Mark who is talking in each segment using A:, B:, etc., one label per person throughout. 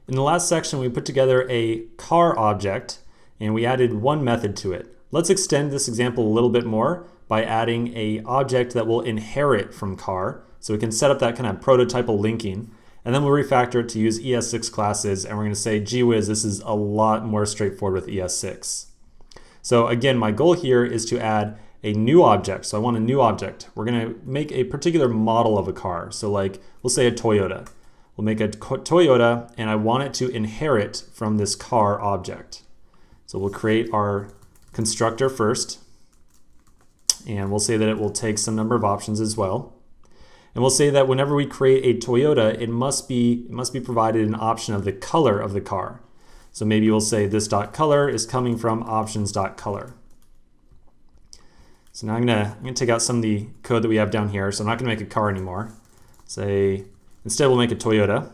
A: In the last section, we put together a car object and we added one method to it. Let's extend this example a little bit more by adding an object that will inherit from car. So we can set up that kind of prototypal linking, and then we'll refactor it to use ES6 classes, and we're going to say, gee whiz, this is a lot more straightforward with ES6. So again, my goal here is to add a new object. So I want a new object. We're going to make a particular model of a car. So like, we'll say a Toyota. We'll make a Toyota, and I want it to inherit from this car object. So we'll create our constructor first, and we'll say that it will take some number of options as well. And we'll say that whenever we create a Toyota, it must be provided an option of the color of the car. So maybe we'll say this .color is coming from options.color. So now I'm gonna take out some of the code that we have down here. So I'm not gonna make a car anymore. Say instead we'll make a Toyota, and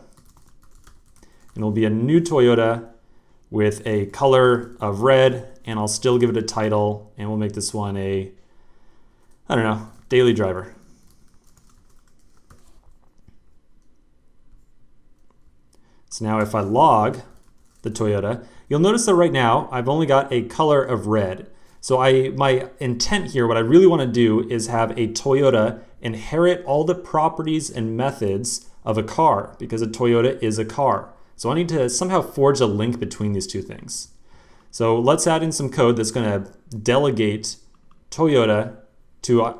A: it'll be a new Toyota with a color of red, and I'll still give it a title, and we'll make this one a, I don't know, daily driver. So now if I log the Toyota, you'll notice that right now I've only got a color of red. So my intent here, what I really want to do is have a Toyota inherit all the properties and methods of a car, because a Toyota is a car. So I need to somehow forge a link between these two things. So let's add in some code that's going to delegate Toyota to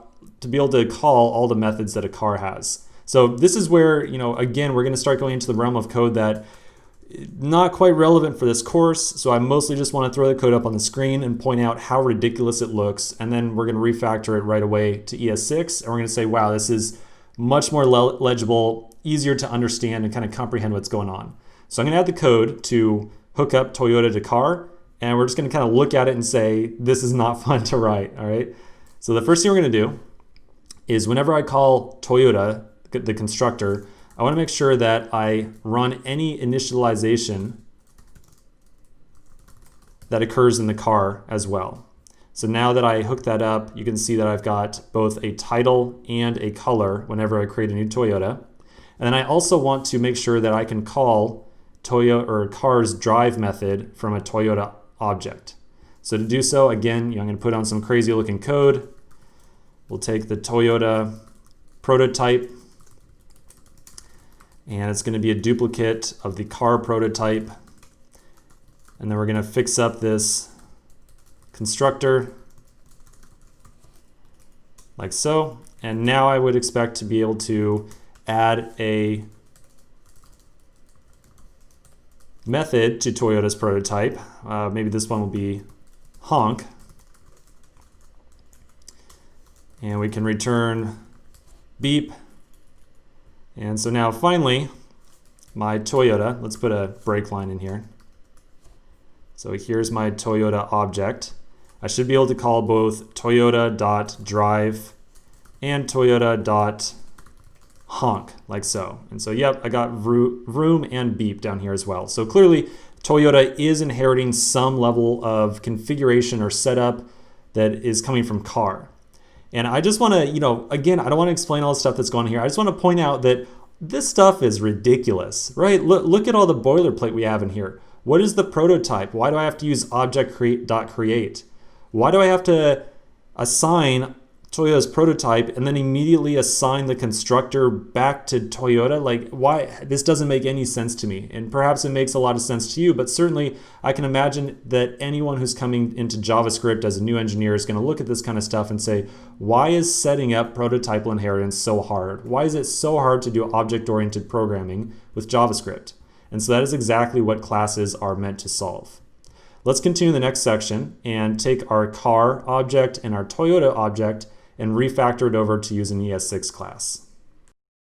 A: be able to call all the methods that a car has. So this is where, again, we're going to start going into the realm of code that not quite relevant for this course. So I mostly just want to throw the code up on the screen and point out how ridiculous it looks. And then we're going to refactor it right away to ES6. And we're going to say, wow, this is much more legible, easier to understand and kind of comprehend what's going on. So I'm going to add the code to hook up Toyota to car. And we're just going to kind of look at it and say, this is not fun to write. All right. So the first thing we're going to do is whenever I call Toyota, the constructor, I want to make sure that I run any initialization that occurs in the car as well. So now that I hook that up, you can see that I've got both a title and a color whenever I create a new Toyota. And then I also want to make sure that I can call Toyota or car's drive method from a Toyota object. So to do so, again, I'm going to put on some crazy looking code. We'll take the Toyota prototype, and it's going to be a duplicate of the car prototype. And then we're going to fix up this constructor like so. And now I would expect to be able to add a method to Toyota's prototype. Maybe this one will be honk. And we can return beep. And so now finally, my Toyota, let's put a break line in here. So here's my Toyota object. I should be able to call both Toyota.drive and Toyota.honk, like so. And so, yep, I got vroom and beep down here as well. So clearly, Toyota is inheriting some level of configuration or setup that is coming from car. And I just want to, again, I don't want to explain all the stuff that's going on here. I just want to point out that this stuff is ridiculous, right? Look at all the boilerplate we have in here. What is the prototype? Why do I have to use object.create? Why do I have to assign Toyota's prototype and then immediately assign the constructor back to Toyota? Like, why? This doesn't make any sense to me. And perhaps it makes a lot of sense to you, but certainly I can imagine that anyone who's coming into JavaScript as a new engineer is going to look at this kind of stuff and say, why is setting up prototypal inheritance so hard? Why is it so hard to do object-oriented programming with JavaScript? And so that is exactly what classes are meant to solve. Let's continue the next section and take our car object and our Toyota object and refactor it over to use an ES6 class.